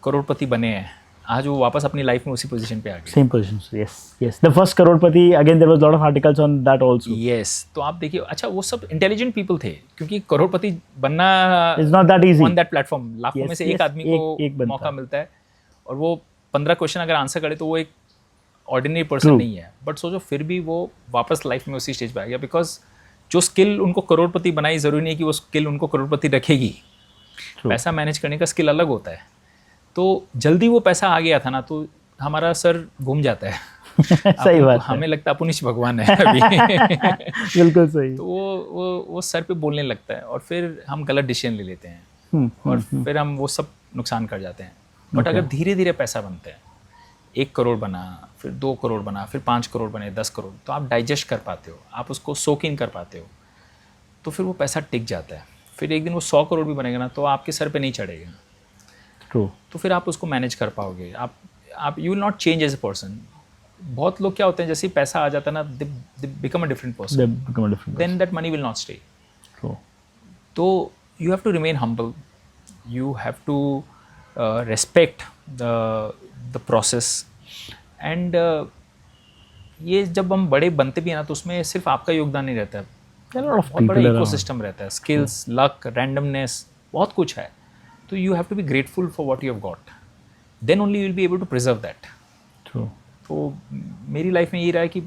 करोड़पति बने हैं, आज वो वापस अपनी लाइफ में उसी पोजीशन पे आ गए। Same position, yes the first करोड़पति, again there was lot of articles on that also. Yes, तो आप देखिए, अच्छा वो सब इंटेलिजेंट पीपल थे, क्योंकि करोड़पति बनना is not that easy on that platform. लाखों में से एक आदमी को एक बनता मौका है। मिलता है, और वो 15 क्वेश्चन अगर आंसर करे तो वो एक ऑर्डिनरी पर्सन नहीं है। बट सोचो, फिर भी वो वापस लाइफ में उसी स्टेज पे आ गया, बिकॉज जो स्किल उनको करोड़पति बनाई, ज़रूरी नहीं है कि वो स्किल उनको करोड़पति रखेगी। पैसा मैनेज करने का स्किल अलग होता है। तो जल्दी वो पैसा आ गया था ना, तो हमारा सर घूम जाता है। सही बात है, हमें लगता है अपन ही भगवान है अभी। बिल्कुल सही। तो वो सर पे बोलने लगता है, और फिर हम गलत डिसीजन ले लेते हैं, और फिर हम वो सब नुकसान कर जाते हैं। बट अगर धीरे धीरे पैसा बनता है, 1 करोड़ बना, फिर 2 करोड़ बना, फिर 5 करोड़ बने, 10 करोड़, तो आप डाइजेस्ट कर पाते हो, आप उसको सोक इन कर पाते हो, तो फिर वो पैसा टिक जाता है। फिर एक दिन वो 100 करोड़ भी बनेगा ना, तो आपके सर पे नहीं चढ़ेगा। ट्रू। तो फिर आप उसको मैनेज कर पाओगे। आप you will not change as a person. बहुत लोग क्या होते हैं, जैसे ही पैसा आ जाता है ना, they become a different person, then that money will not stay. True. तो you have to remain humble, you have to respect the process. And ये जब हम बड़े बनते भी हैं ना, तो उसमें सिर्फ आपका योगदान नहीं रहता है, बहुत बड़ा इकोसिस्टम रहता है, स्किल्स, लक, रैंडमनेस, बहुत कुछ है। तो you have to be grateful for what you have got, then only you will be able to preserve that. True. तो मेरी लाइफ में ये रहा है कि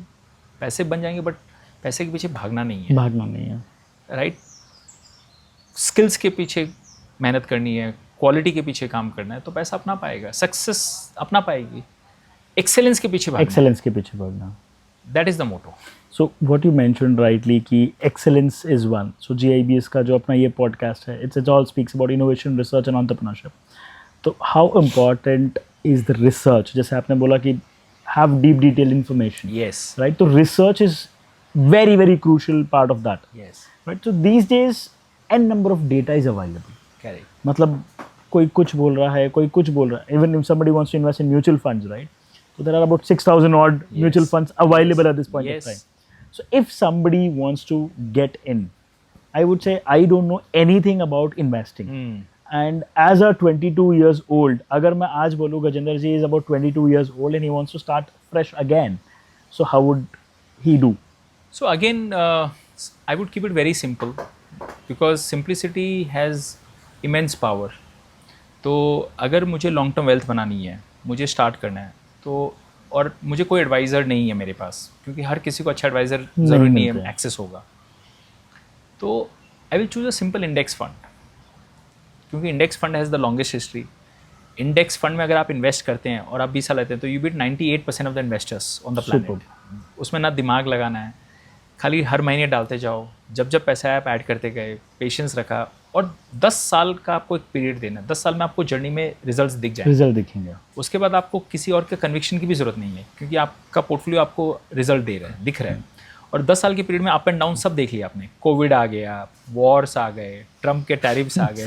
पैसे बन जाएंगे, बट पैसे के पीछे भागना नहीं है, राइट। स्किल्स के पीछे मेहनत करनी है, क्वालिटी के पीछे काम करना है, तो पैसा अपना पाएगा, सक्सेस अपना पाएगी। एक्सेलेंस के पीछे भागना, that is the motto. So what you mentioned rightly कि excellence is one. So GIBS का जो अपना ये पॉडकास्ट है, it's all speaks about innovation, research and entrepreneurship. तो how important is the research? जैसे आपने बोला कि have deep detail information, yes, right. तो research is very very crucial part of that, yes, right? So these days n number of data is available. Correct. मतलब कोई कुछ बोल रहा है, कोई कुछ बोल रहा है, even if somebody wants to invest in mutual funds, right? So there are about 6,000 odd mutual funds available at this point of time. So if somebody wants to get in, I would say I don't know anything about investing. And as a 22 years old, अगर मैं आज बोलूँ गजेंद्र जी is about 22 years old and he wants to start fresh again, so how would he do? So again, I would keep it very simple, because simplicity has immense power. तो अगर मुझे लॉन्ग टर्म वेल्थ बनानी है, मुझे स्टार्ट करना है, तो और मुझे कोई एडवाइज़र नहीं है मेरे पास, क्योंकि हर किसी को अच्छा एडवाइज़र ज़रूरी नहीं है एक्सेस होगा, तो I will choose a simple index fund, क्योंकि index fund has the longest history. Index fund में अगर आप इन्वेस्ट करते हैं और आप 20 साल लेते हैं, तो you beat 98% of the investors on the planet. उसमें ना दिमाग लगाना है, खाली हर महीने डालते जाओ, जब जब पैसा आया आप ऐड करते गए, पेशेंस रखा, और 10 साल का आपको एक पीरियड देना है। 10 साल में आपको जर्नी में रिजल्ट्स दिखेंगे। उसके बाद आपको किसी और के कन्विक्शन की भी ज़रूरत नहीं है, क्योंकि आपका पोर्टफोलियो आपको रिजल्ट दे रहा है, दिख रहा है। और 10 साल के पीरियड में अप एंड डाउन सब देख लिया आपने। कोविड आ गया, वॉर्स आ गए, ट्रम्प के टैरिफ्स आ गए,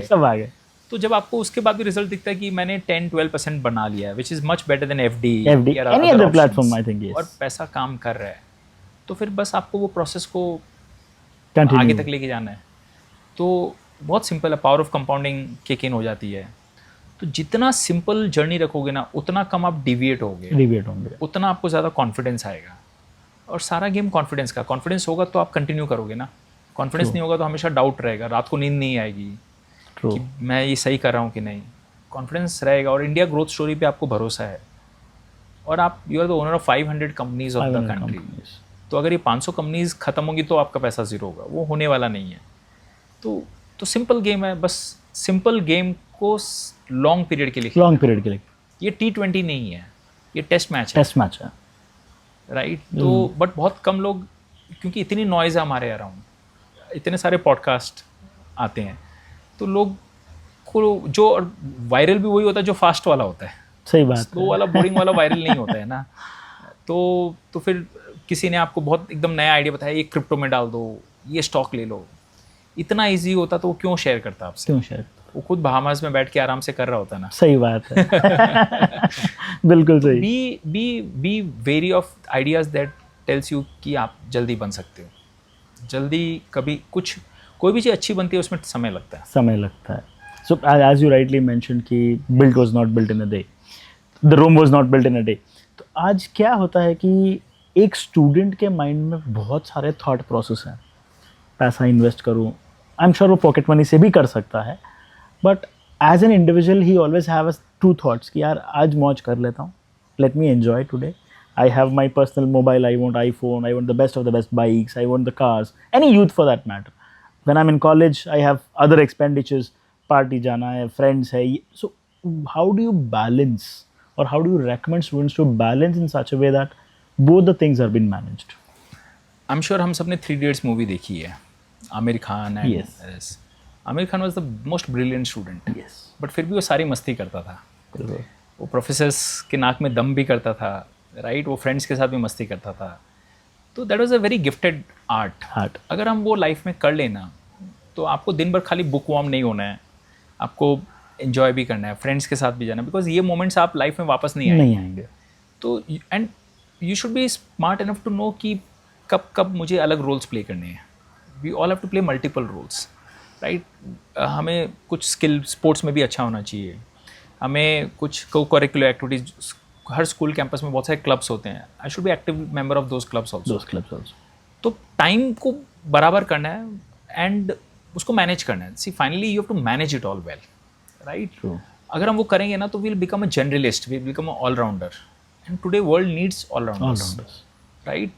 सब आ गए। तो जब आपको उसके बाद भी रिजल्ट दिखता है कि मैंने 10-12% बना लिया है, which is much better than FD any other platform, I think, yes. और पैसा काम कर रहा है, तो फिर बस आपको वो प्रोसेस को Continue. आगे तक लेके जाना है। तो बहुत सिंपल है, power of compounding kick in हो जाती है। तो जितना सिंपल जर्नी रखोगे ना, उतना कम आप डिविएट होंगे, उतना आपको ज़्यादा कॉन्फिडेंस आएगा। और सारा गेम कॉन्फिडेंस का, कॉन्फिडेंस होगा तो आप कंटिन्यू करोगे ना, कॉन्फिडेंस नहीं होगा तो हमेशा डाउट रहेगा, रात को नींद नहीं आएगी कि मैं ये सही कर रहा हूँ कि नहीं। कॉन्फिडेंस रहेगा, और इंडिया ग्रोथ स्टोरी पे आपको भरोसा है, और आप you are the owner of 500 companies of the country. तो अगर ये 500 कंपनीज खत्म होंगी तो आपका पैसा ज़ीरो होगा, वो होने वाला नहीं है। तो सिंपल गेम है, बस सिंपल गेम को लॉन्ग पीरियड के लिए, ये T20 नहीं है, ये टेस्ट मैच है, राइट। तो बट बहुत कम लोग, क्योंकि इतनी नॉइज़ है हमारे अराउंड, इतने सारे पॉडकास्ट आते हैं, तो लोग को जो वायरल भी वही होता है जो फास्ट वाला होता है, सही बात, स्लो वाला बोरिंग वाला वायरल नहीं होता है ना। तो फिर किसी ने आपको बहुत एकदम नया आइडिया बताया, ये क्रिप्टो में डाल दो, ये स्टॉक ले लो, इतना इजी होता तो वो क्यों शेयर करता आपसे? वो खुद बहामास में बैठ के आराम से कर रहा होता ना. सही बात है. बिल्कुल सही. Be very of ideas that tells you कि आप जल्दी बन सकते हो. जल्दी कभी कोई भी चीज़ अच्छी बनती है उसमें समय लगता है. So as you rightly mentioned कि built was not built in a day, the Rome was not built in a day. तो आज क्या होता है कि एक स्टूडेंट के माइंड में बहुत सारे थॉट प्रोसेस हैं. पैसा इन्वेस्ट करूँ, आई एम श्योर वो पॉकेट मनी से भी कर सकता है, but as an individual he always have to thoughts कि यार आज मौज कर लेता हूँ, let me enjoy today. I have my personal mobile, I want iPhone, I want the best of the best bikes, I want the cars, any youth for that matter. When I'm in college, I have other expenditures, party jana hai, friends hai. So how do you balance, or how do you recommend students to balance in such a way that both the things are being managed? I'm sure हम सबने 3 Idiots movie देखी है. Amir Khan and Yes. Amir Khan was the most brilliant student. Yes. But फिर भी वो सारी मस्ती करता था. वो प्रोफेसर्स के नाक में दम भी करता था, राइट. वो फ्रेंड्स के साथ भी मस्ती करता था. तो that was a very gifted art. अगर हम वो लाइफ में कर लेना तो आपको दिन भर खाली बुक वॉर्म नहीं होना है, आपको एंजॉय भी करना है, फ्रेंड्स के साथ भी जाना, बिकॉज ये मोमेंट्स आप लाइफ में वापस नहीं आएंगे. तो and you should be smart enough to know कि कब कब मुझे अलग रोल्स प्ले करने हैं. We all have to play multiple roles, right. हमें कुछ स्किल स्पोर्ट्स में भी अच्छा होना चाहिए, हमें कुछ को करिकुलर एक्टिविटीज़. हर स्कूल कैंपस में बहुत सारे क्लब्स होते हैं. I should be active member of those clubs also. तो टाइम को बराबर करना है एंड उसको मैनेज करना है. See finally you have to manage it all well, right. अगर हम वो करेंगे ना तो we'll become a generalist, we'll become a allrounder. And today world needs allrounders, right.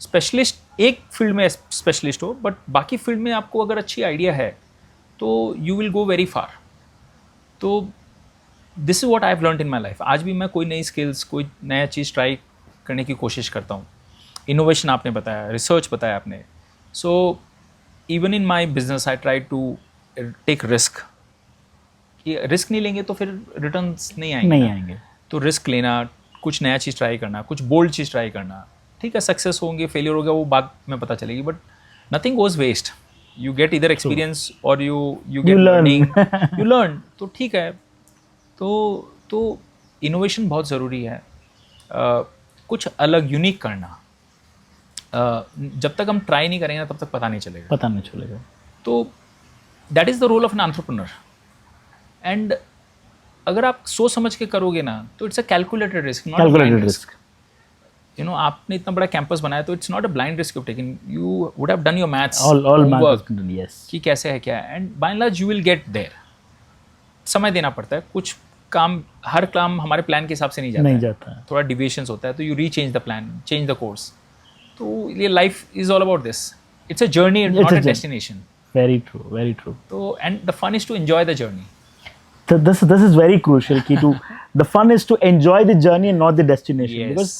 Specialist एक फील्ड में स्पेशलिस्ट हो, बट बाकी फील्ड में आपको अगर अच्छी आइडिया है तो you will go very far. तो this is what I have learn in my life. आज भी मैं कोई नई स्किल्स, कोई नया चीज़ ट्राई करने की कोशिश करता हूँ. इनोवेशन आपने बताया, रिसर्च बताया आपने. So even in my business I try to take risk. कि रिस्क नहीं लेंगे तो फिर रिटर्न्स नहीं आएंगे. तो रिस्क लेना, कुछ नया चीज़ ट्राई करना, कुछ बोल्ड चीज़ ट्राई करना. ठीक है, सक्सेस होंगे, फेलियर होगा, वो बाद में पता चलेगी, but nothing goes waste. You get इधर एक्सपीरियंस और you get learning, you learn. तो ठीक है. तो इनोवेशन बहुत ज़रूरी है. कुछ अलग यूनिक करना. जब तक हम ट्राई नहीं करेंगे तब तक पता नहीं चलेगा. तो that is the role of an entrepreneur. And अगर आप सोच समझ के करोगे ना तो it's a calculated risk, not blind risk. You know, आपने इतना बड़ा कैंपस बनाया तो it's not a blind risk you taken. You would have done your maths, all maths, कि कैसे है क्या है. And by and large you will get there. समय देना पड़ता है. कुछ काम, हर काम हमारे प्लान के हिसाब से नहीं जाता है. थोड़ा डिविएशंस होता है, तो you rechange the plan, change the course. तो ये life is all about this. It's a journey, not a destination. Very true. तो and the fun is to enjoy the journey. This is very crucial. The fun is to enjoy the journey and not the destination. Yes. Because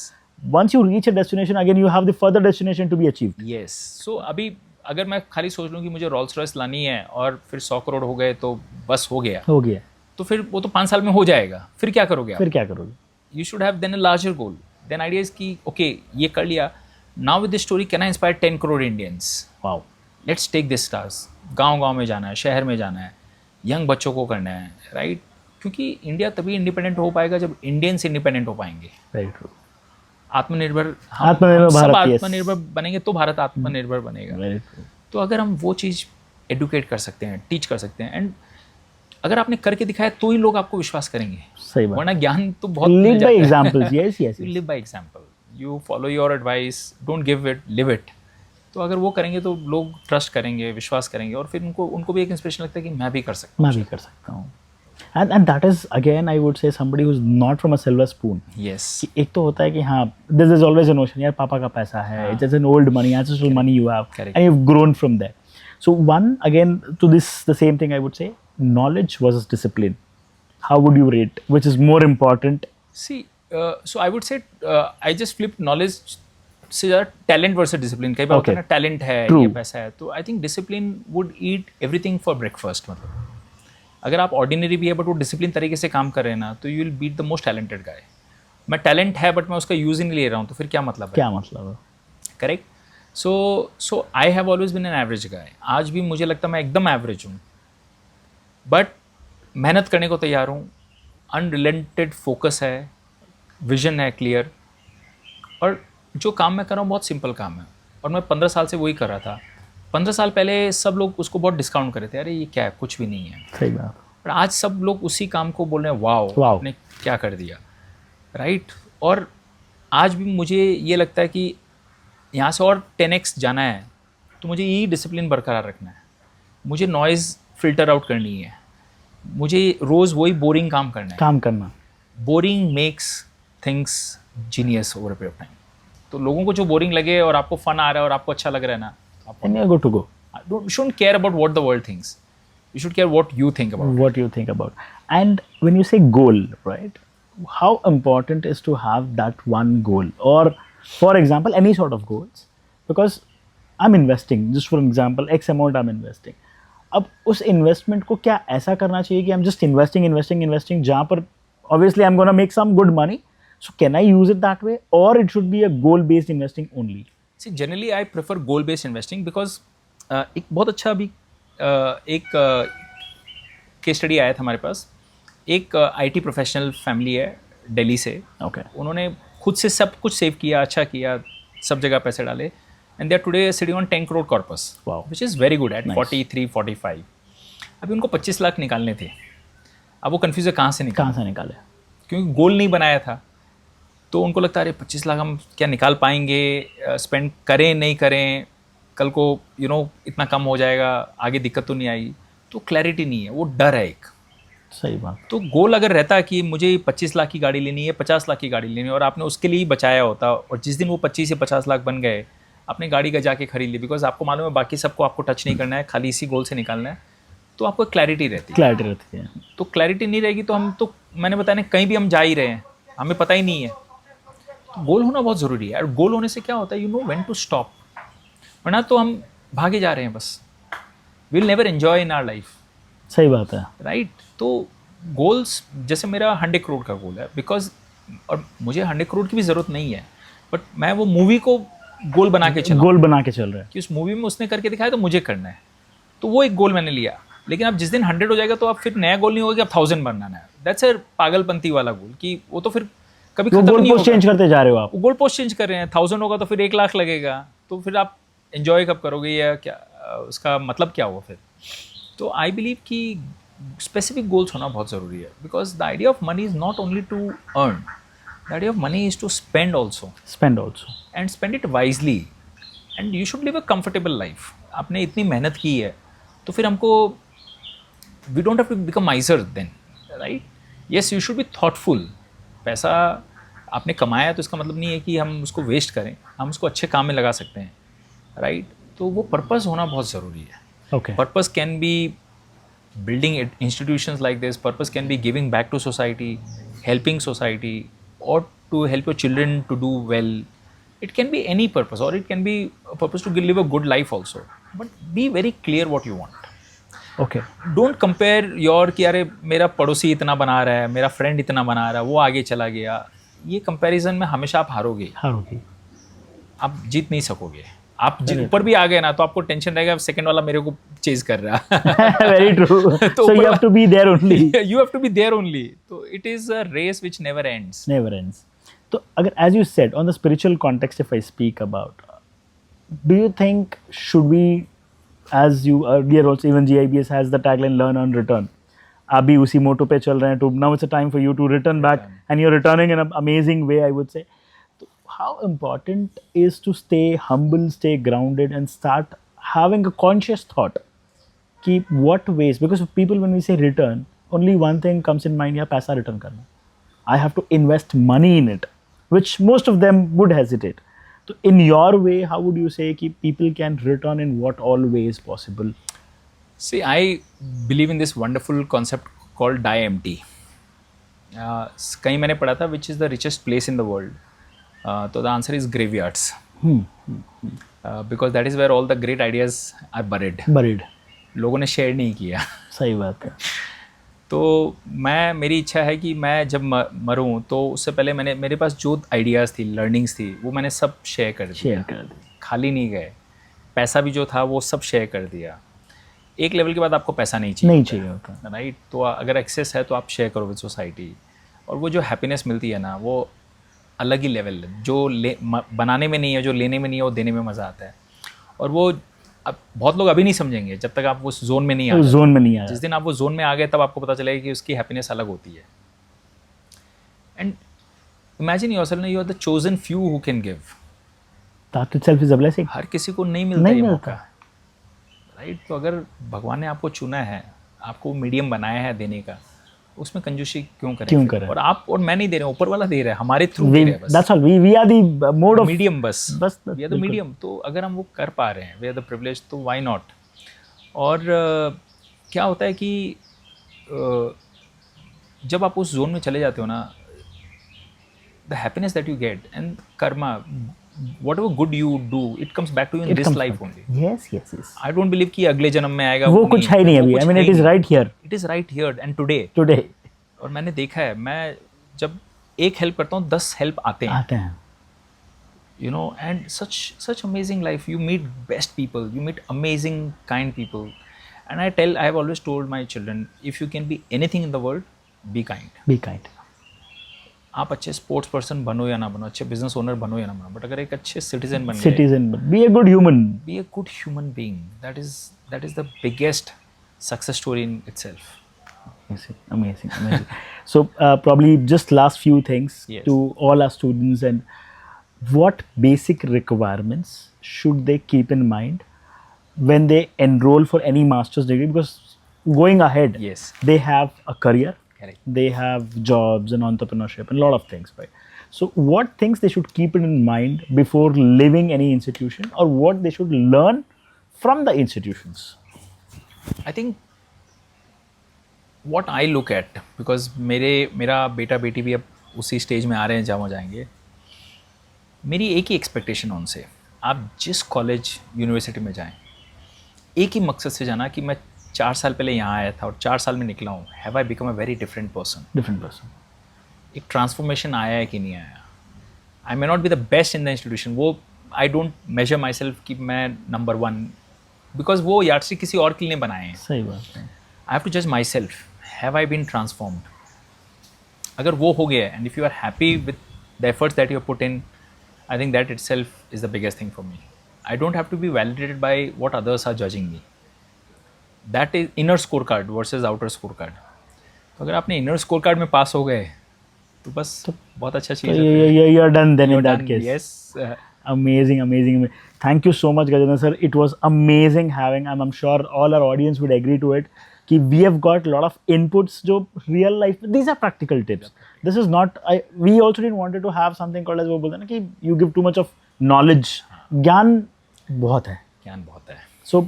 once you reach a destination, again you have the further destination to be achieved. Yes. So अभी अगर मैं खाली सोच लूँ कि मुझे रोल्स रॉयस लानी है और फिर 100 करोड़ हो गए तो बस हो गया, तो फिर वो तो 5 साल में हो जाएगा. फिर क्या करोगे आप? You should have then a larger goal. Then idea is कि okay, ये कर लिया. Now with this story, can I inspire 10 crore Indians? Wow. Let's take this stars. गांव में जाना है, शहर में जाना है, यंग बच्चों को करना है, राइट. क्योंकि इंडिया तभी इंडिपेंडेंट हो पाएगा जब इंडियंस इंडिपेंडेंट हो पाएंगे. Very true. आत्मनिर्भर भारत, आत्मनिर्भर बनेंगे तो भारत आत्मनिर्भर बनेगा. Very true. तो अगर हम वो चीज़ एडुकेट कर सकते हैं, टीच कर सकते हैं, एंड अगर आपने करके दिखाया तो ही लोग आपको विश्वास करेंगे. सही बात. वरना ज्ञान तो बहुत live by examples. Yes. You live by example. You follow your advice, don't give it, live it. तो अगर वो करेंगे तो लोग ट्रस्ट करेंगे, विश्वास करेंगे, और फिर उनको भी एक इंस्पिरेशन लगता है कि मैं भी कर सकता हूँ. And that is again I would say somebody who's not from a silver spoon. Yes. एक तो होता है कि हाँ, this is always a notion, यार पापा का पैसा है, it's just an old money, ancestral money you have, and you've grown from there. So one, again, to this, the same thing I would say, knowledge versus discipline. How would you rate? Which is more important? See, so I would say I just flipped knowledge से ज़्यादा टैलेंट वर्सेस डिसिप्लिन. कई बार होता है ना, टैलेंट है, ये पैसा है, तो I think discipline would eat everything for breakfast. मतलब अगर आप ऑर्डिनरी भी है बट वो डिसिप्लिन तरीके से काम कर रहे हैं ना, तो you will beat the most talented guy. मैं टैलेंट है बट मैं उसका यूज़ ही नहीं ले रहा हूँ, तो फिर क्या मतलब है? Correct. So I have always been an average guy. आज भी मुझे लगता है मैं एकदम एवरेज हूँ, बट मेहनत करने को तैयार हूँ, अनरिलेंटेड फोकस है, विजन है क्लियर, और जो काम मैं कर रहा हूँ बहुत सिंपल काम है और मैं 15 साल से वही कर रहा था। 15 साल पहले सब लोग उसको बहुत डिस्काउंट कर रहे थे, अरे ये क्या है, कुछ भी नहीं है। सही बात। पर आज सब लोग उसी काम को बोल रहे हैं, वाओ वाओ। आपने क्या कर दिया, राइट। और आज भी मुझे ये लगता है कि यहाँ से और 10x जाना है तो मुझे यही डिसिप्लिन बरकरार रखना है, मुझे नॉइज़ फिल्टर आउट करनी है, मुझे रोज़ वही बोरिंग काम करना है। काम करना। Boring makes things genius over a period of time. तो लोगों को जो बोरिंग लगे और आपको फन आ रहा है और आपको अच्छा लग रहा है ना, And you're good to go. you shouldn't care about what the world thinks. You should care what you think about. What you think about. And when you say goal, right? How important is to have that one goal? Or, for example, any sort of goals? Because I'm investing, just for example, X amount I'm investing. अब उस इन्वेस्टमेंट को क्या ऐसा करना चाहिए कि I'm just investing जहाँ पर obviously I'm gonna make some good money. So can I use it that way? Or it should be a goal-based investing only? See, generally I prefer goal-based investing because एक बहुत अच्छा अभी एक केस स्टडी आया था हमारे पास। एक IT प्रोफेशनल फैमिली है दिल्ली से। Okay. उन्होंने खुद से सब कुछ सेव किया, अच्छा किया, सब जगह पैसे डाले, and they are today sitting on 10 crore corpus, which is very good at 43-45। अभी उनको 25 लाख निकालने थे। अब वो कन्फ्यूज है कहाँ से निकाले, क्योंकि गोल नहीं बनाया था। तो उनको लगता है अरे 25 लाख हम क्या निकाल पाएंगे, स्पेंड करें नहीं करें, कल को इतना कम हो जाएगा, आगे दिक्कत तो नहीं आएगी। तो क्लैरिटी नहीं है, वो डर है एक। सही बात। तो गोल अगर रहता कि मुझे 25 लाख की गाड़ी लेनी है, 50 लाख की गाड़ी लेनी है, और आपने उसके लिए ही बचाया होता, और जिस दिन वो 25 या 50 लाख बन गए, आपने गाड़ी का जाके खरीद ली, बिकॉज आपको मालूम है बाकी सबको आपको टच नहीं करना है, खाली इसी गोल से निकालना है, तो आपको क्लैरिटी रहती है। तो क्लैरिटी नहीं रहेगी तो हम तो मैंने बताया ना, कहीं भी हम जा ही रहे हैं, हमें पता ही नहीं है। तो गोल होना बहुत ज़रूरी है, और गोल होने से क्या होता है, you know when to stop, वरना तो हम भागे जा रहे हैं बस। Will never enjoy in our life. सही बात है, राइट। तो गोल्स, जैसे मेरा 100 करोड़ का गोल है, बिकॉज, और मुझे 100 करोड़ की भी ज़रूरत नहीं है, बट मैं वो मूवी को गोल बना के चल रहा है कि उस मूवी में उसने करके दिखाया तो मुझे करना है, तो वो एक गोल मैंने लिया। लेकिन अब जिस दिन 100 हो जाएगा तो अब फिर नया गोल नहीं होगा कि अब 1000 बनाना है। दैट्स अ पागलपंती वाला गोल, कि वो तो फिर कभी खत्म नहीं होगा। चेंज करते जा रहे हो आप, गोल पोस्ट चेंज कर रहे हैं। 1000 होगा तो फिर 1 लाख लगेगा, तो फिर आप एंजॉय कब करोगे, या क्या उसका मतलब क्या हुआ फिर। तो आई बिलीव कि स्पेसिफिक गोल्स होना बहुत ज़रूरी है, because the idea of money is not only to earn, the idea of money is to spend also and spend it wisely, and you should live a comfortable life. आपने इतनी मेहनत की है तो फिर हमको, we don't have to become miser then, right. Yes, you should be thoughtful. पैसा आपने कमाया तो इसका मतलब नहीं है कि हम उसको वेस्ट करें, हम उसको अच्छे काम में लगा सकते हैं, राइट। तो वो पर्पस होना बहुत ज़रूरी है। Purpose can be building institutions like this, purpose can be giving back to society, helping society, or to help your children to do well. It can be any purpose, or it can be a purpose to live a good life also, but be very clear what you want. Okay. Don't compare your कि अरे मेरा पड़ोसी इतना बना रहा है, मेरा फ्रेंड इतना बना रहा है, वो आगे चला गया। ये कंपैरिजन में हमेशा आप हारोगे, आप जीत नहीं सकोगे। आप ऊपर भी आ गए ना तो आपको टेंशन रहेगा, सेकंड वाला मेरे को चेज कर रहा है। Very true. So you have to be there only. You have to be there only. So it is a race which never ends. So अगर, as you said, on the spiritual context, if I speak about, do you think should we, as you earlier also, even GIBS has the tagline learn and return. आप भी उसी मोटो पे चल रहे हैं, to now it's a time for you to return back, and you're returning in an amazing way, I would say. How important is to stay humble, stay grounded, and start having a conscious thought? Keep what ways? Because people, when we say return, only one thing comes in mind: yeah, paisa return karna. I have to invest money in it, which most of them would hesitate. So, in your way, how would you say कि people can return in what all ways possible? See, I believe in this wonderful concept called die empty. कहीं मैंने पढ़ा था, which is the richest place in the world. So the answer is graveyards. Because that is where all the great ideas are buried. लोगों ने शेयर नहीं किया। सही बात है। तो मेरी इच्छा है कि मैं जब मरूं तो उससे पहले मेरे पास जो आइडियाज़ थी, लर्निंग्स थी, वो मैंने सब शेयर कर दी। खाली नहीं गए। पैसा भी जो था वो सब शेयर कर दिया। एक लेवल के बाद आपको पैसा नहीं चाहिए नहीं चाहिए होता। राइट। तो अगर एक्सेस है तो आप शेयर करो विद सोसाइटी, और वो जो हैप्पीनेस मिलती है ना, वो अलग ही लेवल है। जो बनाने में नहीं है, जो लेने में नहीं है, वो देने में मज़ा आता है। और वो अब बहुत लोग अभी नहीं समझेंगे जब तक आप उस जोन में नहीं आ जाते। जोन में नहीं आया। जिस दिन आप वो जोन में आ गए तब आपको पता चलेगा कि उसकी हैप्पीनेस अलग होती है। And imagine yourself, you are the chosen few who can give. That itself is a blessing. हर किसी को नहीं मिलता नहीं ये मिलता। मौका, राइट। तो अगर भगवान ने आपको चुना है, आपको मीडियम बनाया है देने का, उसमें कंजूसी क्यों करें? क्यों करें? और आप और मैं नहीं दे रहे, ऊपर वाला दे रहा है, हमारे थ्रू दे We, रहा है बस। that's all. We are the mode of medium बस बस वी आर द बिल्कुल। मीडियम। तो अगर हम वो कर पा रहे हैं, वी आर द प्रिविलेज, तो व्हाई नॉट। और क्या होता है कि जब आप उस जोन में चले जाते हो ना, the happiness that you get and karma, whatever good you do, it comes back to you in It this comes life back. Only. Yes, yes, yes. I don't believe कि अगले जन्म में आएगा। वो कुछ है ही नहीं अभी। I mean, it is right here it is right here and today. today. और मैंने देखा है, मैं जब एक हेल्प करता हूँ 10 हेल्प आते हैं, आते हैं। you know, and such amazing life. You meet best people, you meet amazing kind people. And I have always told my children, if you can be anything in the world, be kind. Be kind. आप अच्छे स्पोर्ट्स पर्सन बनो या ना बनो, अच्छे बिजनेस ओनर बनो या ना बनो, बट अगर एक अच्छे सिटीजन बन गए, Citizen, but be a good human. be a good human being, that is the biggest success story in itself. Amazing, amazing, amazing. So probably just last few things Yes. to all our students, and what basic requirements should they keep in mind when they enroll for any master's degree? Because going ahead, Yes. they have a career, Correct. they have jobs and entrepreneurship and a lot of things, right? So what things they should keep in mind before leaving any institution, or what they should learn from the institutions? I think what I look at, because मेरा बेटा बेटी भी अब उसी स्टेज में आ रहे हैं जहाँ वो जाएंगे, मेरी एक ही एक्सपेक्टेशन उनसे, आप जिस कॉलेज यूनिवर्सिटी में जाएं, एक ही मकसद से जाना कि मैं 4 साल पहले यहाँ आया था और 4 साल में निकला हूँ, have I become a very different person. Different person. एक ट्रांसफॉर्मेशन आया है कि नहीं आया। I may not be the best in the institution, वो I don't measure myself कि मैं नंबर 1, बिकॉज वो यार्डस्टिक किसी और के लिए बनाए हैं। सही बात है। I have to judge myself. Have I been transformed? अगर वो हो गया, and if you are happy with the efforts that you have put in, I think that itself is the biggest thing for me. I don't have to be validated by what others are judging me. That is inner scorecard versus outer scorecard. तो अगर आपने inner scorecard में पास हो गए, तो बस बहुत अच्छा चीज़ है। You're done then in that case. Yes. Amazing, amazing. Thank you so much, Gajendra sir. It was amazing having, and I'm sure all our audience would agree to it, कि we have got a lot of inputs जो real life, these are practical tips. This is not, we also didn't wanted to have something called as वो बोलते हैं ना कि you give too much of knowledge. ज्ञान बहुत है. ज्ञान बहुत है। So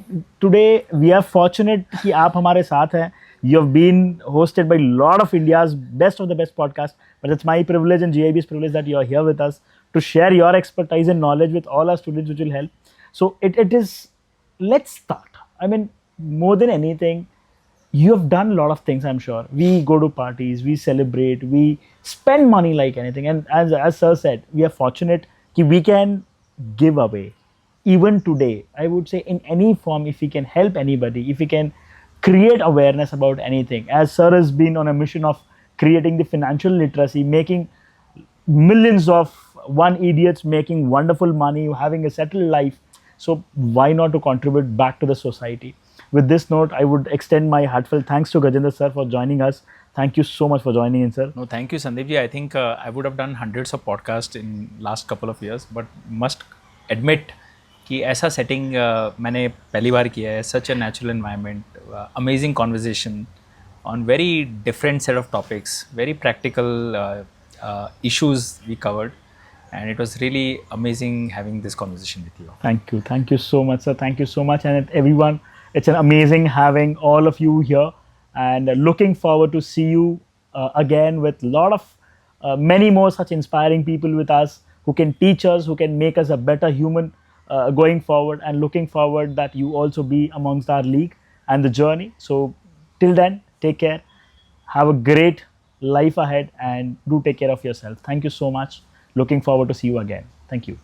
today we are fortunate कि आप हमारे साथ हैं. You have been hosted by a lot of India's best of the best podcast, but it's my privilege and GIB's privilege that you are here with us to share your expertise and knowledge with all our students, which will help. So it is, let's start. I mean, more than anything, you have done a lot of things, I'm sure. We go to parties, we celebrate, we spend money like anything. And as sir said, we are fortunate that we can give away. Even today, I would say in any form, if we can help anybody, if we can create awareness about anything, as sir has been on a mission of creating the financial literacy, making millions of one idiots making wonderful money, having a settled life. So why not to contribute back to the society? With this note, I would extend my heartfelt thanks to Gajendra sir for joining us. Thank you so much for joining in, sir. No, thank you, Sandeep ji. I think I would have done hundreds of podcasts in last couple of years, but must admit कि ऐसा setting मैंने पहली बार किया है. Such a natural environment, amazing conversation on very different set of topics, very practical issues we covered, and it was really amazing having this conversation with you. Thank you so much, sir. Thank you so much, and everyone. It's an amazing having all of you here, and looking forward to see you again with a lot of many more such inspiring people with us who can teach us, who can make us a better human going forward, and looking forward that you also be amongst our league and the journey. So till then, take care, have a great life ahead, and do take care of yourself. Thank you so much. Looking forward to see you again. Thank you.